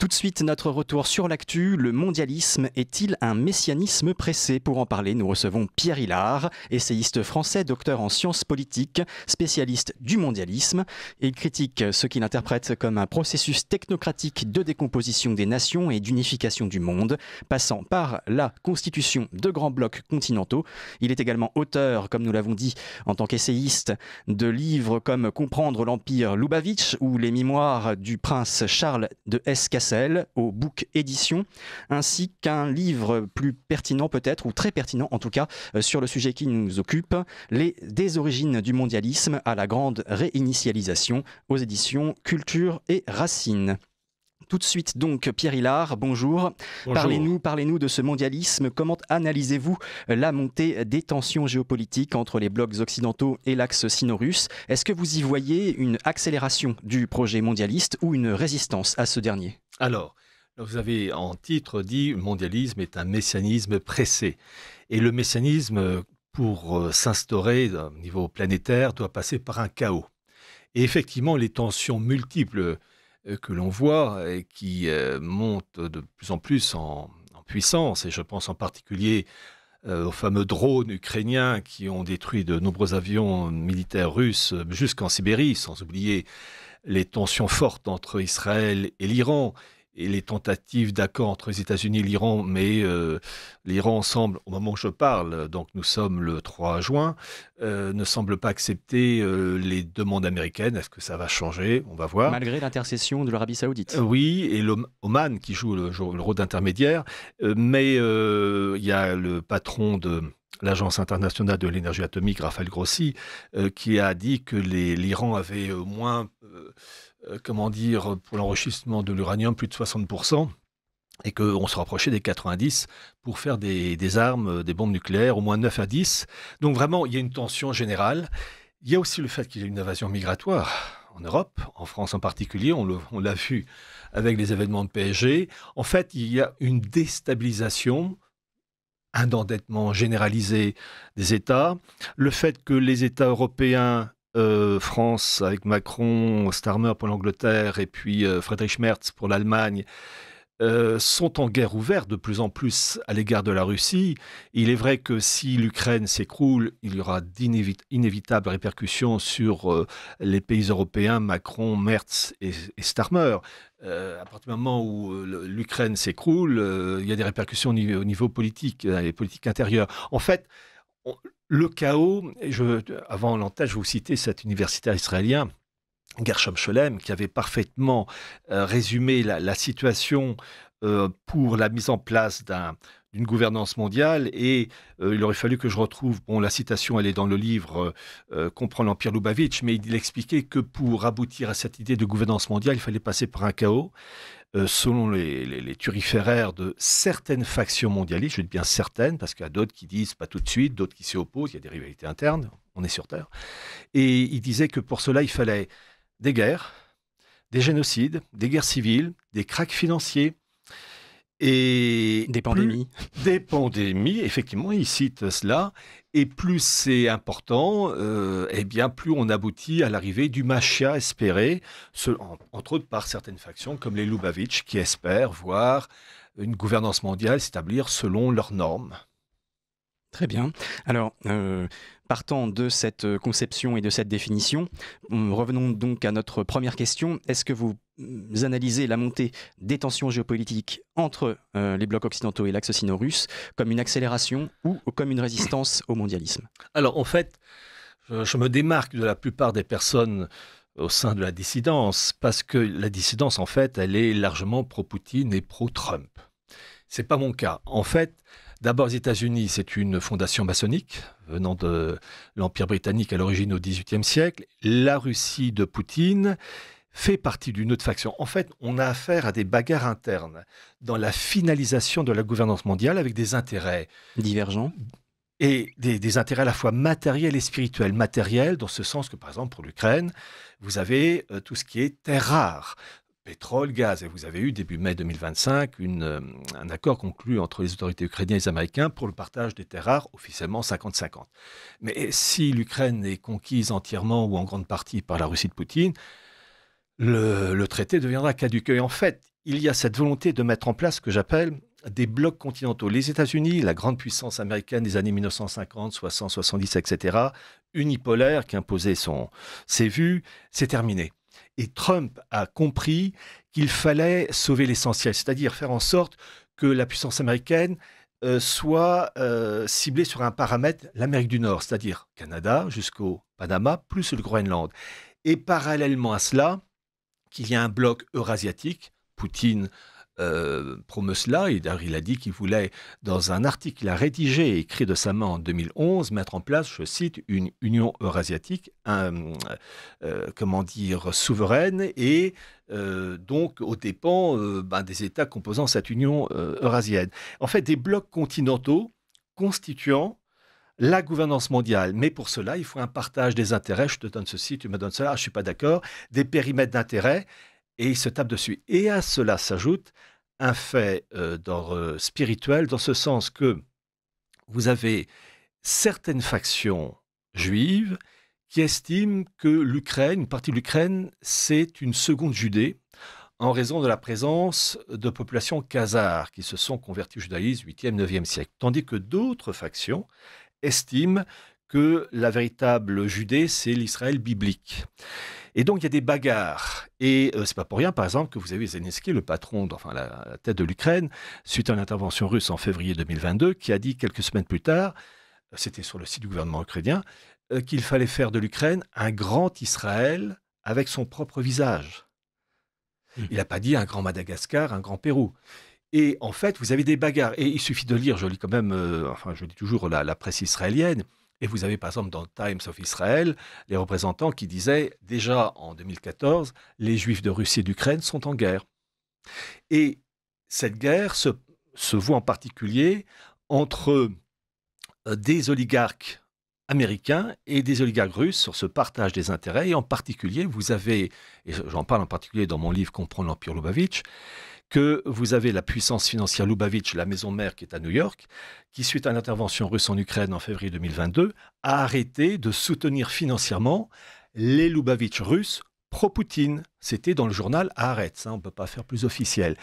Tout de suite, notre retour sur l'actu. Le mondialisme est-il un messianisme pressé? Pour en parler, nous recevons Pierre Hilard, essayiste français, docteur en sciences politiques, spécialiste du mondialisme. Il critique ce qu'il interprète comme un processus technocratique de décomposition des nations et d'unification du monde, passant par la constitution de grands blocs continentaux. Il est également auteur, comme nous l'avons dit, en tant qu'essayiste, de livres comme Comprendre l'Empire Lubavitch ou Les Mémoires du prince Charles de Hesse-Cassel aux Book Éditions, ainsi qu'un livre plus pertinent peut-être, ou très pertinent en tout cas, sur le sujet qui nous occupe, Des origines du mondialisme à la grande réinitialisation, aux éditions Culture et Racines. Tout de suite donc, Pierre Hilard, bonjour. Parlez-nous de ce mondialisme. Comment analysez-vous la montée des tensions géopolitiques entre les blocs occidentaux et l'axe sino-russe? Est-ce que vous y voyez une accélération du projet mondialiste ou une résistance à ce dernier? Alors, vous avez en titre dit « Le mondialisme est un messianisme pressé ». Et le messianisme, pour s'instaurer au niveau planétaire, doit passer par un chaos. Et effectivement, les tensions multiples que l'on voit et qui montent de plus en plus en puissance, et je pense en particulier aux fameux drones ukrainiens qui ont détruit de nombreux avions militaires russes jusqu'en Sibérie, sans oublier les tensions fortes entre Israël et l'Iran, et les tentatives d'accord entre les États-Unis et l'Iran, mais l'Iran semble, au moment où je parle, donc nous sommes le 3 juin, ne semble pas accepter les demandes américaines. Est-ce que ça va changer? On va voir. Malgré l'intercession de l'Arabie Saoudite. Oui, et l'Oman qui joue le rôle d'intermédiaire, mais il y a le patron de l'Agence internationale de l'énergie atomique, Rafael Grossi, qui a dit que l'Iran avait au moins, pour l'enrichissement de l'uranium, plus de 60%, et qu'on se rapprochait des 90 pour faire des armes, des bombes nucléaires, au moins 9 à 10. Donc vraiment, il y a une tension générale. Il y a aussi le fait qu'il y ait une invasion migratoire en Europe, en France en particulier, on l'a vu avec les événements de PSG. En fait, il y a une déstabilisation, un endettement généralisé des États, le fait que les États européens, France avec Macron, Starmer pour l'Angleterre et puis Friedrich Merz pour l'Allemagne, sont en guerre ouverte de plus en plus à l'égard de la Russie. Il est vrai que si l'Ukraine s'écroule, il y aura d'inévitables répercussions sur les pays européens, Macron, Merz et Starmer. À partir du moment où l'Ukraine s'écroule, il y a des répercussions au niveau politique, et politique intérieure. En fait, le chaos, avant l'antenne, je vais vous citer cet universitaire israélien, Gershom Scholem, qui avait parfaitement résumé la situation pour la mise en place d'une gouvernance mondiale, et il aurait fallu que je retrouve, la citation elle est dans le livre Comprendre l'Empire Lubavitch, mais il expliquait que pour aboutir à cette idée de gouvernance mondiale, il fallait passer par un chaos. Selon les turiféraires de certaines factions mondialistes, je dis bien certaines, parce qu'il y a d'autres qui disent pas tout de suite, d'autres qui s'y opposent, il y a des rivalités internes, on est sur Terre. Et il disait que pour cela, il fallait des guerres, des génocides, des guerres civiles, des cracks financiers et des pandémies. Des pandémies, effectivement, il cite cela. Et plus c'est important, plus on aboutit à l'arrivée du Mashiach espéré, entre autres par certaines factions comme les Lubavitch qui espèrent voir une gouvernance mondiale s'établir selon leurs normes. Très bien. Alors, partant de cette conception et de cette définition, revenons donc à notre première question. Est-ce que vous analysez la montée des tensions géopolitiques entre les blocs occidentaux et l'axe sino-russe comme une accélération ou comme une résistance au mondialisme? Alors, en fait, je me démarque de la plupart des personnes au sein de la dissidence, parce que la dissidence, en fait, elle est largement pro-Poutine et pro-Trump. C'est pas mon cas. En fait, d'abord, les États-Unis, c'est une fondation maçonnique venant de l'Empire britannique à l'origine au XVIIIe siècle. La Russie de Poutine fait partie d'une autre faction. En fait, on a affaire à des bagarres internes dans la finalisation de la gouvernance mondiale avec des intérêts divergents et des intérêts à la fois matériels et spirituels. Matériels dans ce sens que, par exemple, pour l'Ukraine, vous avez tout ce qui est terres rares. Pétrole, gaz. Et vous avez eu, début mai 2025, un accord conclu entre les autorités ukrainiennes et les Américains pour le partage des terres rares, officiellement 50-50. Mais si l'Ukraine est conquise entièrement ou en grande partie par la Russie de Poutine, le traité deviendra caduc. Et en fait, il y a cette volonté de mettre en place ce que j'appelle des blocs continentaux. Les États-Unis, la grande puissance américaine des années 1950, 60, 70, etc., unipolaire, qui imposait ses vues, c'est terminé. Et Trump a compris qu'il fallait sauver l'essentiel, c'est-à-dire faire en sorte que la puissance américaine soit ciblée sur un paramètre, l'Amérique du Nord, c'est-à-dire Canada jusqu'au Panama, plus le Groenland. Et parallèlement à cela, qu'il y a un bloc eurasiatique. Poutine promeut cela. Et d'ailleurs, il a dit qu'il voulait, dans un article qu'il a rédigé et écrit de sa main en 2011, mettre en place, je cite, une union eurasiatique, souveraine et donc aux dépens des États composant cette union eurasienne. En fait, des blocs continentaux constituant la gouvernance mondiale. Mais pour cela, il faut un partage des intérêts. Je te donne ceci, tu me donnes cela, je ne suis pas d'accord. Des périmètres d'intérêt. Et ils se tapent dessus. Et à cela s'ajoute un fait d'ordre spirituel, dans ce sens que vous avez certaines factions juives qui estiment que l'Ukraine, une partie de l'Ukraine, c'est une seconde Judée, en raison de la présence de populations khazars qui se sont converties au judaïsme 8e, 9e siècle. Tandis que d'autres factions estiment que la véritable Judée, c'est l'Israël biblique. Et donc, il y a des bagarres. Et c'est pas pour rien, par exemple, que vous avez Zelensky, le patron, la tête de l'Ukraine, suite à l'intervention russe en février 2022, qui a dit quelques semaines plus tard, c'était sur le site du gouvernement ukrainien, qu'il fallait faire de l'Ukraine un grand Israël avec son propre visage. Il n'a pas dit un grand Madagascar, un grand Pérou. Et en fait, vous avez des bagarres. Et il suffit de lire, je lis quand même, je lis toujours la presse israélienne. Et vous avez par exemple dans Times of Israel les représentants qui disaient déjà en 2014, les Juifs de Russie et d'Ukraine sont en guerre. Et cette guerre se voit en particulier entre des oligarques américains et des oligarques russes sur ce partage des intérêts. Et en particulier, vous avez, et j'en parle en particulier dans mon livre Comprendre l'Empire Loubavitch, que vous avez la puissance financière Loubavitch, la maison mère qui est à New York, qui, suite à l'intervention russe en Ukraine en février 2022, a arrêté de soutenir financièrement les Loubavitch russes pro-Poutine. C'était dans le journal Haaretz, on ne peut pas faire plus officiel.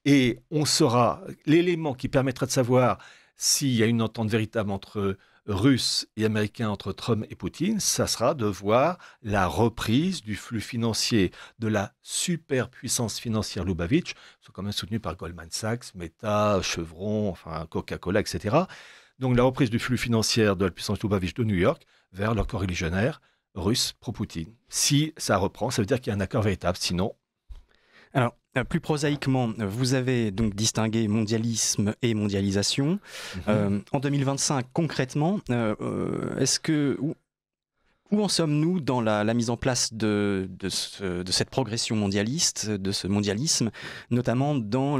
Et on saura, l'élément qui permettra de savoir s'il y a une entente véritable entre Russes et Américains, entre Trump et Poutine, ça sera de voir la reprise du flux financier de la superpuissance financière Loubavitch, qui sont quand même soutenus par Goldman Sachs, Meta, Chevron, Coca-Cola, etc. Donc la reprise du flux financier de la puissance Loubavitch de New York vers leur coreligionnaire russe pro-Poutine. Si ça reprend, ça veut dire qu'il y a un accord véritable, sinon... Alors, plus prosaïquement, vous avez donc distingué mondialisme et mondialisation. En 2025, concrètement, où en sommes-nous dans la mise en place de cette progression mondialiste, de ce mondialisme, notamment dans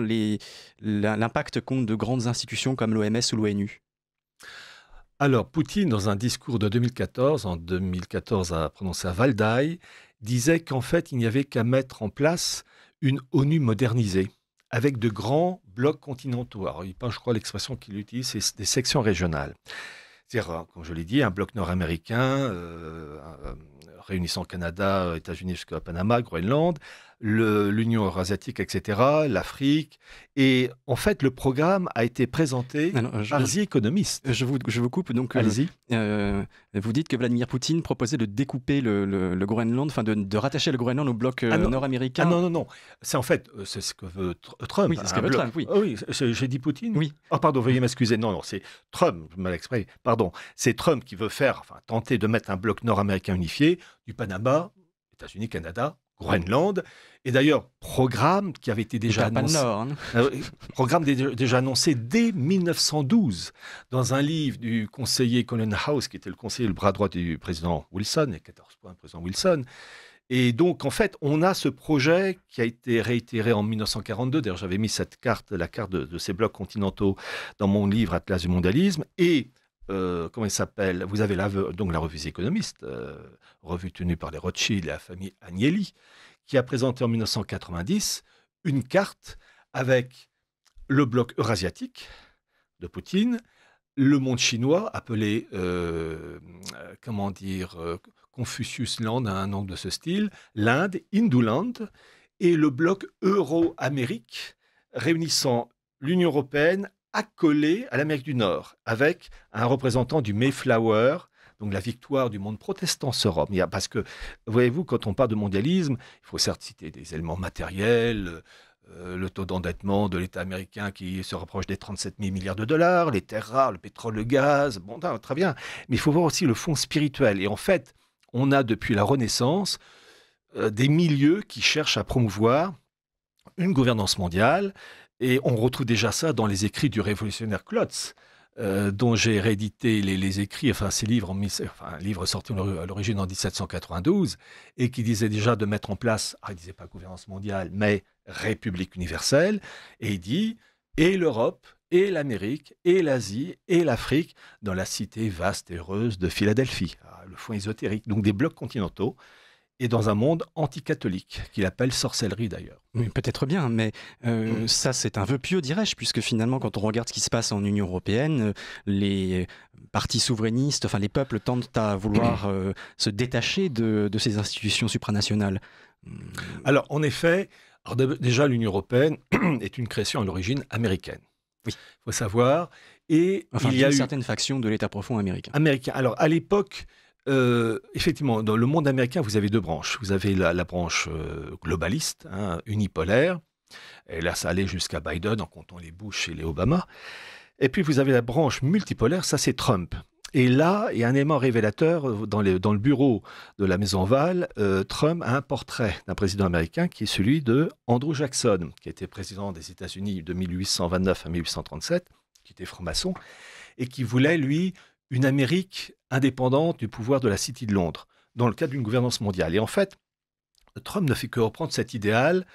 l'impact qu'ont de grandes institutions comme l'OMS ou l'ONU ? Alors, Poutine, dans un discours de 2014, en 2014 a prononcé à Valdai, disait qu'en fait, il n'y avait qu'à mettre en place une ONU modernisée, avec de grands blocs continentaux. Alors, je crois l'expression qu'il utilise, c'est des sections régionales. C'est-à-dire, comme je l'ai dit, un bloc nord-américain réunissant Canada, États-Unis jusqu'à Panama, Groenland, l'Union eurasiatique, etc., l'Afrique. Et en fait, le programme a été présenté par The Economist. Je vous coupe. Donc, allez-y. Vous dites que Vladimir Poutine proposait de découper le Groenland, enfin de rattacher le Groenland au bloc nord-américain. Non. C'est en fait, c'est ce que veut Trump. Oui, c'est ce que veut Trump, oui. Oui, j'ai dit Poutine. Oui. Oh, pardon, veuillez m'excuser. Non, c'est Trump, je mal exprimé. Pardon, c'est Trump qui veut tenter de mettre un bloc nord-américain unifié du Panama, États-Unis, Canada, Groenland. Et d'ailleurs, programme qui avait été déjà annoncé, programme déjà annoncé dès 1912 dans un livre du conseiller Colin House, qui était le conseiller, le bras droit du président Wilson, et 14 points, président Wilson. Et donc, en fait, on a ce projet qui a été réitéré en 1942. D'ailleurs, j'avais mis la carte de ces blocs continentaux dans mon livre Atlas du mondialisme. Et comment il s'appelle ? Vous avez donc la revue The Economist, revue tenue par les Rothschild et la famille Agnelli, qui a présenté en 1990 une carte avec le bloc eurasiatique de Poutine, le monde chinois appelé, Confucius Land, un nom de ce style, l'Inde, Hinduland, et le bloc Euro-Amérique, réunissant l'Union européenne accolée à l'Amérique du Nord, avec un représentant du Mayflower, donc la victoire du monde protestant sur Rome. Parce que, voyez-vous, quand on parle de mondialisme, il faut certes citer des éléments matériels, le taux d'endettement de l'État américain qui se rapproche des 37 000 milliards de dollars, les terres rares, le pétrole, le gaz, bon, très bien. Mais il faut voir aussi le fond spirituel. Et en fait, on a depuis la Renaissance des milieux qui cherchent à promouvoir une gouvernance mondiale. Et on retrouve déjà ça dans les écrits du révolutionnaire Klotz, dont j'ai réédité les écrits, ces livres, un livre sorti à l'origine en 1792, et qui disait déjà de mettre en place, il ne disait pas gouvernance mondiale, mais république universelle, et il dit, et l'Europe, et l'Amérique, et l'Asie, et l'Afrique, dans la cité vaste et heureuse de Philadelphie, le fond ésotérique, donc des blocs continentaux, et dans un monde anticatholique, qu'il appelle sorcellerie d'ailleurs. Oui, peut-être bien, mais ça c'est un vœu pieux, dirais-je, puisque finalement quand on regarde ce qui se passe en Union européenne, les partis souverainistes, les peuples tentent à vouloir se détacher de ces institutions supranationales. Alors en effet, déjà l'Union européenne est une création à l'origine américaine. Oui. Il faut savoir. Et il y a une certaine faction de l'État profond américain. Alors à l'époque, effectivement, dans le monde américain, vous avez deux branches. Vous avez la branche globaliste, unipolaire, et là ça allait jusqu'à Biden en comptant les Bush et les Obama. Et puis vous avez la branche multipolaire, ça c'est Trump. Et là, il y a un élément révélateur dans le bureau de la Maison Ovale. Trump a un portrait d'un président américain qui est celui de Andrew Jackson, qui était président des États-Unis de 1829 à 1837, qui était franc-maçon, et qui voulait, lui, une Amérique indépendante du pouvoir de la City de Londres, dans le cadre d'une gouvernance mondiale. Et en fait, Trump ne fait que reprendre cet idéal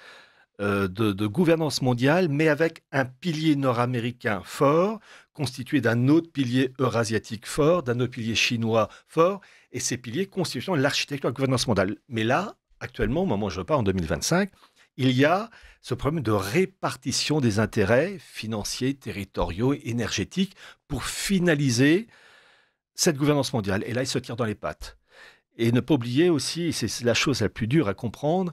de gouvernance mondiale, mais avec un pilier nord-américain fort, constitué d'un autre pilier eurasiatique fort, d'un autre pilier chinois fort, et ces piliers constituant l'architecture de la gouvernance mondiale. Mais là, actuellement, au moment où je parle, en 2025, il y a ce problème de répartition des intérêts financiers, territoriaux, énergétiques, pour finaliser cette gouvernance mondiale. Et là, il se tire dans les pattes. Et ne pas oublier aussi, et c'est la chose la plus dure à comprendre,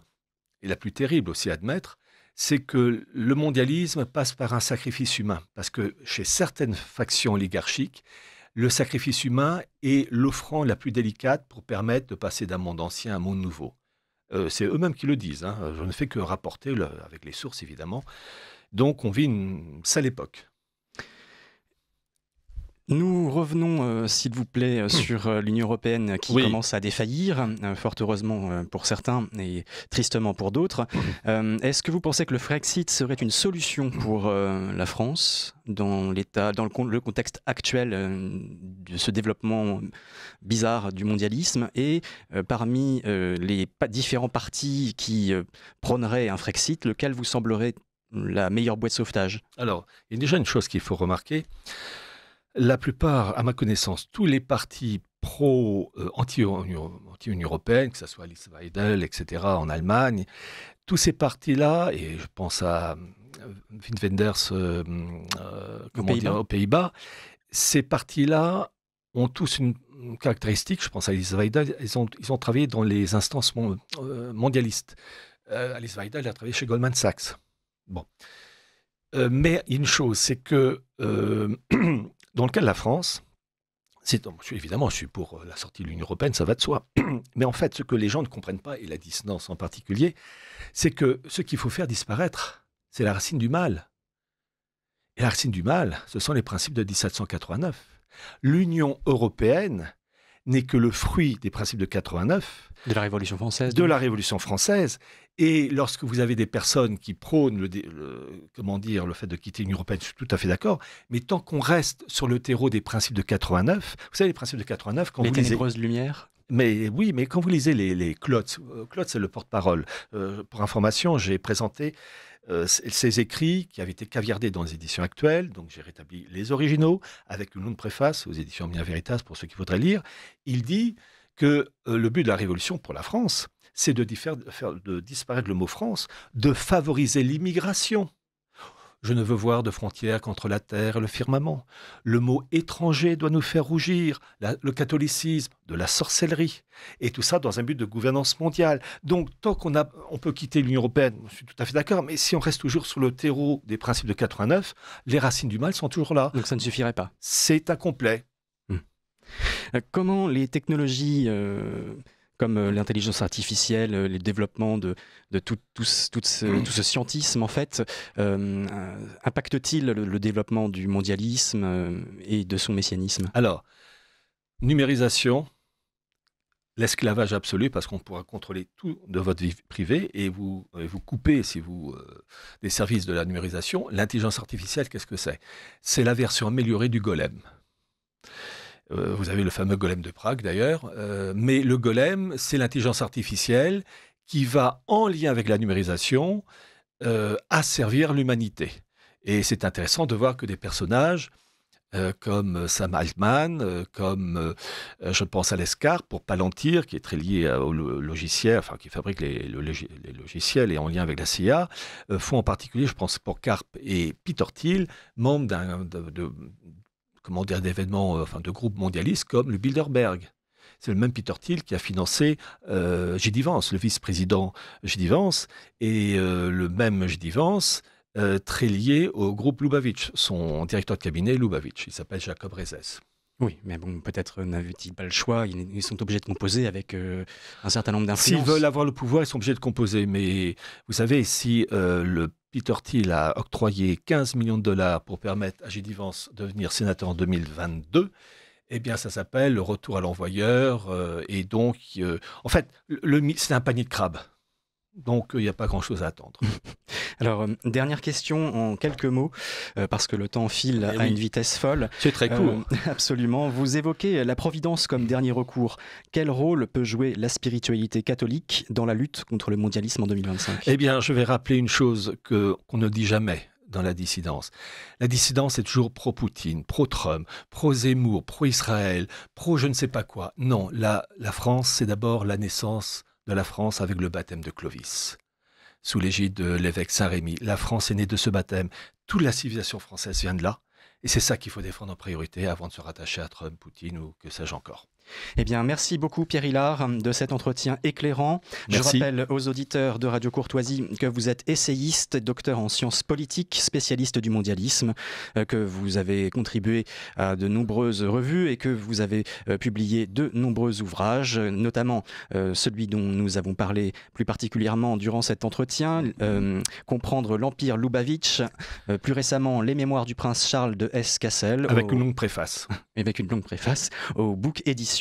et la plus terrible aussi à admettre, c'est que le mondialisme passe par un sacrifice humain. Parce que chez certaines factions oligarchiques, le sacrifice humain est l'offrande la plus délicate pour permettre de passer d'un monde ancien à un monde nouveau. C'est eux-mêmes qui le disent. Je ne fais que rapporter, avec les sources évidemment. Donc on vit une sale époque. Nous revenons, s'il vous plaît, sur l'Union européenne qui commence à défaillir, fort heureusement pour certains et tristement pour d'autres. Est-ce que vous pensez que le Frexit serait une solution pour la France dans le contexte actuel de ce développement bizarre du mondialisme et parmi les différents partis qui prôneraient un Frexit, lequel vous semblerait la meilleure bouée de sauvetage? Alors, il y a déjà une chose qu'il faut remarquer. La plupart, à ma connaissance, tous les partis anti-Union européenne, que ce soit Alice Weidel, etc., en Allemagne, tous ces partis-là, et je pense à Wim Wenders aux Pays-Bas, ces partis-là ont tous une caractéristique, je pense à Alice Weidel, ils ont travaillé dans les instances mondialistes. Alice Weidel a travaillé chez Goldman Sachs. Bon. Mais une chose, c'est que dans le cas de la France, évidemment, je suis pour la sortie de l'Union européenne, ça va de soi. Mais en fait, ce que les gens ne comprennent pas, et la dissonance en particulier, c'est que ce qu'il faut faire disparaître, c'est la racine du mal. Et la racine du mal, ce sont les principes de 1789. L'Union européenne n'est que le fruit des principes de 89. De la Révolution française. De la Révolution française. Et lorsque vous avez des personnes qui prônent le fait de quitter l'Union européenne, je suis tout à fait d'accord, mais tant qu'on reste sur le terreau des principes de 89, vous savez, les principes de 89, quand les vous lisez... Les ténébreuses lumières. Mais oui, mais quand vous lisez les Klotz, Klotz c'est le porte-parole. Pour information, j'ai présenté ces écrits qui avaient été caviardés dans les éditions actuelles, donc j'ai rétabli les originaux, avec une longue préface aux éditions Mia Veritas, pour ceux qui voudraient lire. Il dit que le but de la Révolution pour la France, c'est de disparaître le mot France, de favoriser l'immigration. Je ne veux voir de frontières qu'entre la terre et le firmament. Le mot étranger doit nous faire rougir, le catholicisme, de la sorcellerie. Et tout ça dans un but de gouvernance mondiale. Donc, tant on peut quitter l'Union européenne, je suis tout à fait d'accord, mais si on reste toujours sur le terreau des principes de 89, les racines du mal sont toujours là. Donc ça ne suffirait pas. C'est incomplet. Comment les technologies comme l'intelligence artificielle, le développement de tout ce scientisme, en fait, impacte-t-il le développement du mondialisme et de son messianisme? Alors, numérisation, l'esclavage absolu, parce qu'on pourra contrôler tout de votre vie privée et vous couper, si vous des services de la numérisation. L'intelligence artificielle, qu'est-ce que c'est? C'est la version améliorée du golem. Vous avez le fameux golem de Prague d'ailleurs, mais le golem, c'est l'intelligence artificielle qui va, en lien avec la numérisation, asservir l'humanité. Et c'est intéressant de voir que des personnages comme Sam Altman, comme je pense à Lescar pour Palantir, qui est très lié au logiciel, enfin qui fabrique les logiciels et en lien avec la CIA, font en particulier, je pense pour Karp et Peter Thiel, membres d'événements, de groupes mondialistes comme le Bilderberg. C'est le même Peter Thiel qui a financé J.D. Vance, le vice-président J.D. Vance, et le même J.D. Vance, très lié au groupe Lubavitch, son directeur de cabinet Lubavitch, il s'appelle Jacob Rezes. Oui, mais bon, peut-être n'avaient-ils pas le choix, ils sont obligés de composer avec un certain nombre d'influences. S'ils veulent avoir le pouvoir, ils sont obligés de composer, mais vous savez, si le Peter Thiel a octroyé 15 millions de dollars pour permettre à J.D. Vance de devenir sénateur en 2022, eh bien, ça s'appelle le retour à l'envoyeur. Et donc, en fait, c'est un panier de crabes. Donc, il n'y a pas grand-chose à attendre. Alors, dernière question en quelques mots, parce que le temps file à une vitesse folle. C'est très court. Absolument. Vous évoquez la Providence comme dernier recours. Quel rôle peut jouer la spiritualité catholique dans la lutte contre le mondialisme en 2025 ? Eh bien, je vais rappeler une chose qu'on ne dit jamais dans la dissidence. La dissidence est toujours pro-Poutine, pro-Trump, pro-Zemmour, pro-Israël, pro-je ne sais pas quoi. Non, la France, c'est d'abord la naissance de la France avec le baptême de Clovis, sous l'égide de l'évêque Saint-Rémy. La France est née de ce baptême. Toute la civilisation française vient de là. Et c'est ça qu'il faut défendre en priorité avant de se rattacher à Trump, Poutine ou que sais-je encore. Eh bien, merci beaucoup Pierre Hilard de cet entretien éclairant. Merci. Je rappelle aux auditeurs de Radio Courtoisie que vous êtes essayiste, docteur en sciences politiques, spécialiste du mondialisme, que vous avez contribué à de nombreuses revues et que vous avez publié de nombreux ouvrages, notamment celui dont nous avons parlé plus particulièrement durant cet entretien, Comprendre l'Empire Lubavitch, plus récemment Les Mémoires du prince Charles de Hesse-Kassel. Avec une longue préface. Avec une longue préface au Book Édition.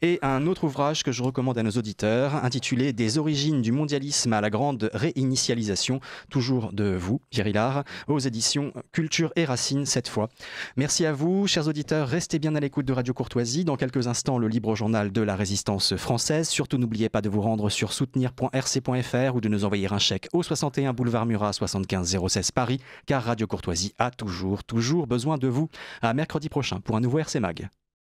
Et un autre ouvrage que je recommande à nos auditeurs, intitulé Des origines du mondialisme à la grande réinitialisation, toujours de vous, Pierre Hilard, aux éditions Culture et Racines cette fois. Merci à vous, chers auditeurs, restez bien à l'écoute de Radio Courtoisie. Dans quelques instants, le libre journal de la résistance française. Surtout, n'oubliez pas de vous rendre sur soutenir.rc.fr ou de nous envoyer un chèque au 61 boulevard Murat 75 016 Paris, car Radio Courtoisie a toujours besoin de vous. À mercredi prochain pour un nouveau RC Mag.